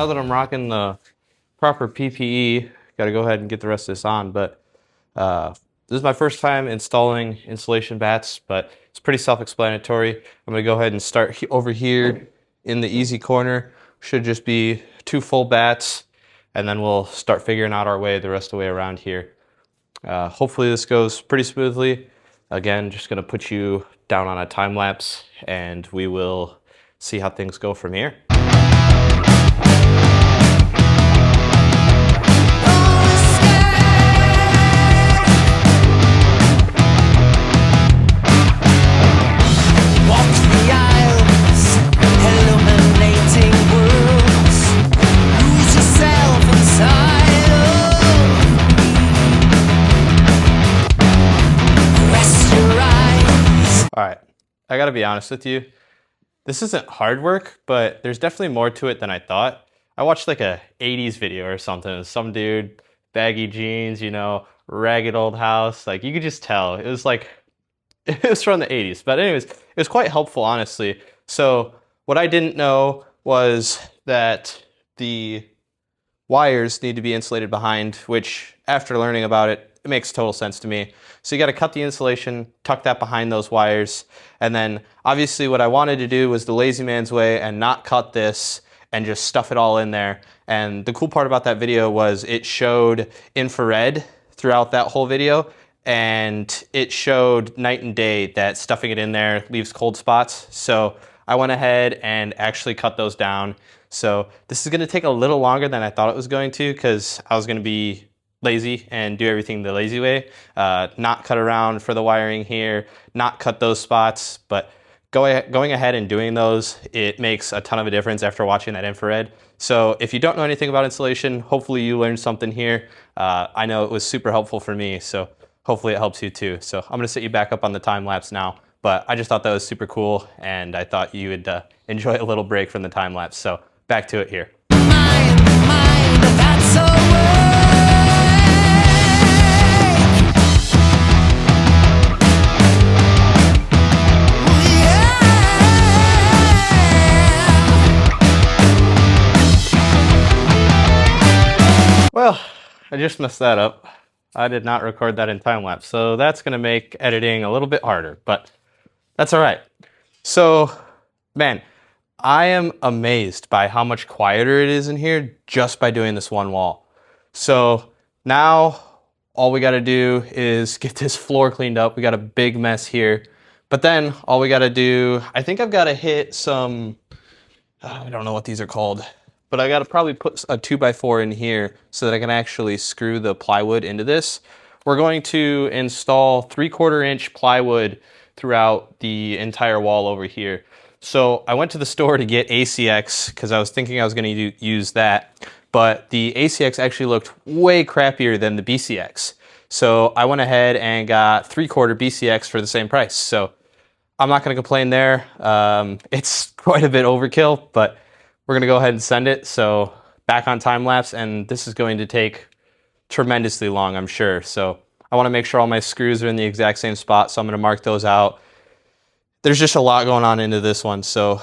now that I'm rocking the proper PPE, got to go ahead and get the rest of this on. But this is my first time installing insulation bats, but it's pretty self-explanatory. I'm going to go ahead and start over here in the easy corner. Should just be 2 full bats, and then we'll start figuring out our way the rest of the way around here. Hopefully this goes pretty smoothly. Again, just going to put you down on a time lapse, and we will see how things go from here. Alright, I gotta be honest with you. This isn't hard work, but there's definitely more to it than I thought. I watched like a 80s video or something. Some dude, baggy jeans, you know, ragged old house. Like, you could just tell. It was like, it was from the 80s. But anyways, it was quite helpful, honestly. So what I didn't know was that the wires need to be insulated behind, which after learning about it, it makes total sense to me. So you got to cut the insulation, tuck that behind those wires, and then obviously what I wanted to do was the lazy man's way and not cut this and just stuff it all in there. And the cool part about that video was it showed infrared throughout that whole video, and it showed night and day that stuffing it in there leaves cold spots. So I went ahead and actually cut those down. So this is going to take a little longer than I thought it was going to, because I was going to be lazy and do everything the lazy way, not cut around for the wiring here, not cut those spots. But going ahead and doing those, it makes a ton of a difference after watching that infrared. So if you don't know anything about insulation, hopefully you learned something here. I know it was super helpful for me, so hopefully it helps you too. So I'm going to set you back up on the time lapse now, but I just thought that was super cool, and I thought you would enjoy a little break from the time lapse. So back to it here. Well, I just messed that up. I did not record that in time-lapse, so that's going to make editing a little bit harder, but that's all right. So, man, I am amazed by how much quieter it is in here just by doing this one wall. So now all we got to do is get this floor cleaned up. We got a big mess here, but then all we got to do, I think I've got to hit some, I don't know what these are called, but I got to probably put a 2x4 in here so that I can actually screw the plywood into this. We're going to install 3/4 inch plywood throughout the entire wall over here. So I went to the store to get ACX because I was thinking I was going to use that, but the ACX actually looked way crappier than the BCX. So I went ahead and got 3/4 BCX for the same price. So I'm not going to complain there. It's quite a bit overkill, but we're going to go ahead and send it. So back on time lapse, and this is going to take tremendously long, I'm sure. So I want to make sure all my screws are in the exact same spot. So I'm going to mark those out. There's just a lot going on into this one. So,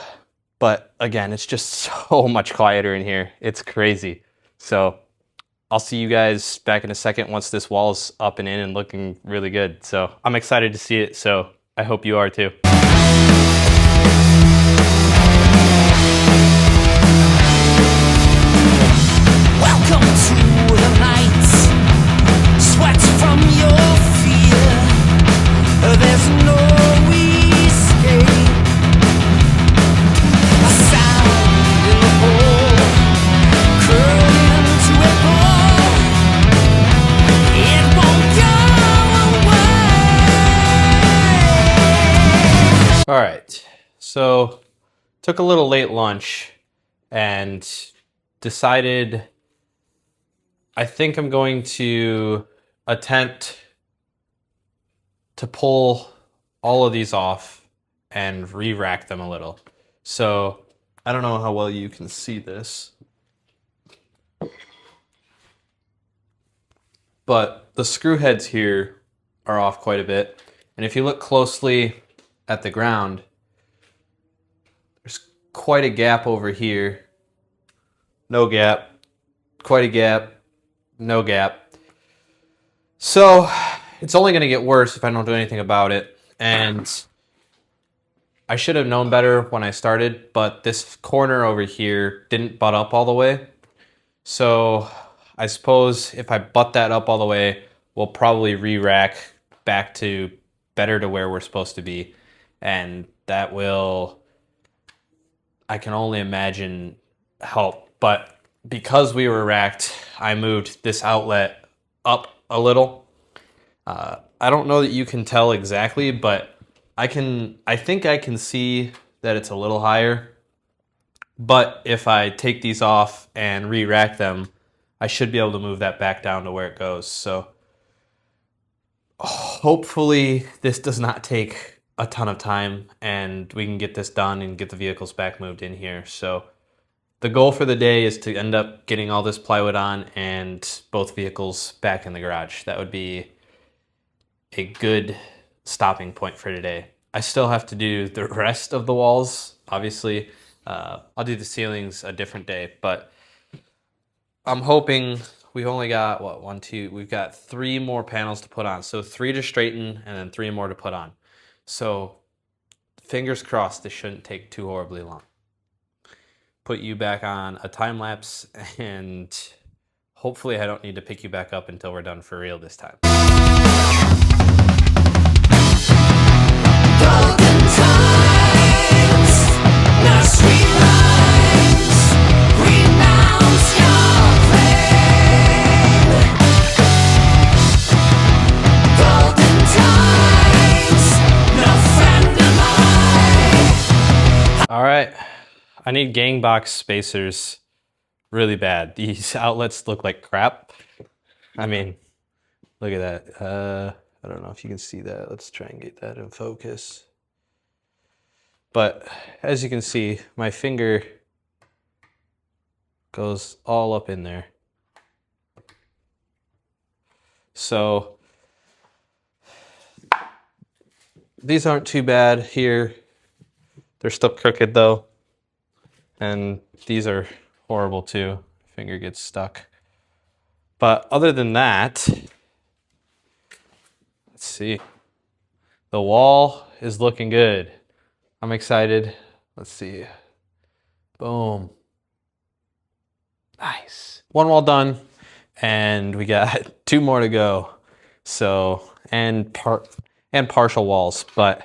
but again, it's just so much quieter in here. It's crazy. So I'll see you guys back in a second once this wall's up and in and looking really good. So I'm excited to see it. So I hope you are too. Welcome to the night. Sweat from your fear. There's no escape. A sound in the hole, curling into a ball. It won't go away. All right, so took a little late lunch and decided I think I'm going to attempt to pull all of these off and re-rack them a little. So I don't know how well you can see this, but the screw heads here are off quite a bit. And if you look closely at the ground, there's quite a gap over here no gap, quite a gap, no gap. So it's only going to get worse if I don't do anything about it. And I should have known better when I started, but this corner over here didn't butt up all the way. So I suppose if I butt that up all the way, we'll probably re-rack back to better to where we're supposed to be. And that will, I can only imagine, help. But because we were racked, I moved this outlet up a little. I don't know that you can tell exactly, but I think I can see that it's a little higher. But if I take these off and re-rack them, I should be able to move that back down to where it goes. So hopefully this does not take a ton of time and we can get this done and get the vehicles back moved in here. So the goal for the day is to end up getting all this plywood on and both vehicles back in the garage. That would be a good stopping point for today. I still have to do the rest of the walls, obviously. I'll do the ceilings a different day, but I'm hoping we've only got, what, 1, 2, we've got 3 more panels to put on. So 3 to straighten and then 3 more to put on. So fingers crossed this shouldn't take too horribly long. Put you back on a time lapse and hopefully I don't need to pick you back up until we're done for real this time. Golden times, no sweet lines, renounce your claim. Golden times, no friend of mine. All right, I need gang box spacers really bad. These outlets look like crap. I mean, look at that. I don't know if you can see that. Let's try and get that in focus. But as you can see, my finger goes all up in there. So these aren't too bad here. They're still crooked though. And these are horrible too. Finger gets stuck. But other than that, let's see. The wall is looking good. I'm excited. Let's see. Boom. Nice. 1 wall done, and we got 2 more to go. So, and partial walls, but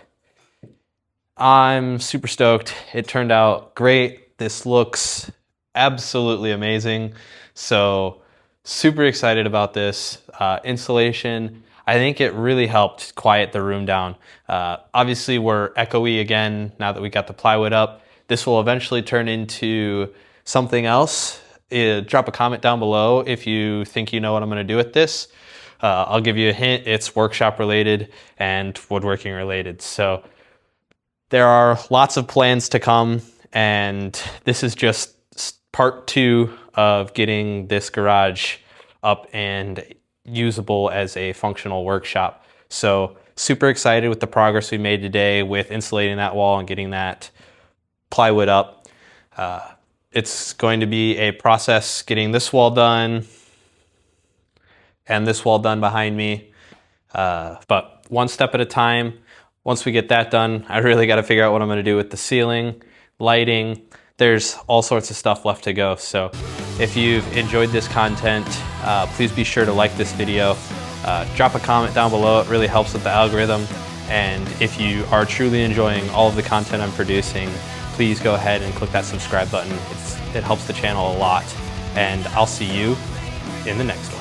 I'm super stoked. It turned out great. This looks absolutely amazing. So, super excited about this. Insulation, I think it really helped quiet the room down. Obviously, we're echoey again now that we got the plywood up. This will eventually turn into something else. Drop a comment down below if you think you know what I'm going to do with this. I'll give you a hint. It's workshop related and woodworking related. So there are lots of plans to come, and this is just part 2 of getting this garage up and usable as a functional workshop. So super excited with the progress we made today with insulating that wall and getting that plywood up. It's going to be a process getting this wall done and this wall done behind me. But one step at a time. Once we get that done, I really got to figure out what I'm going to do with the ceiling, lighting. There's all sorts of stuff left to go. So if you've enjoyed this content, please be sure to like this video. Drop a comment down below. It really helps with the algorithm. And if you are truly enjoying all of the content I'm producing, please go ahead and click that subscribe button. It helps the channel a lot. And I'll see you in the next one.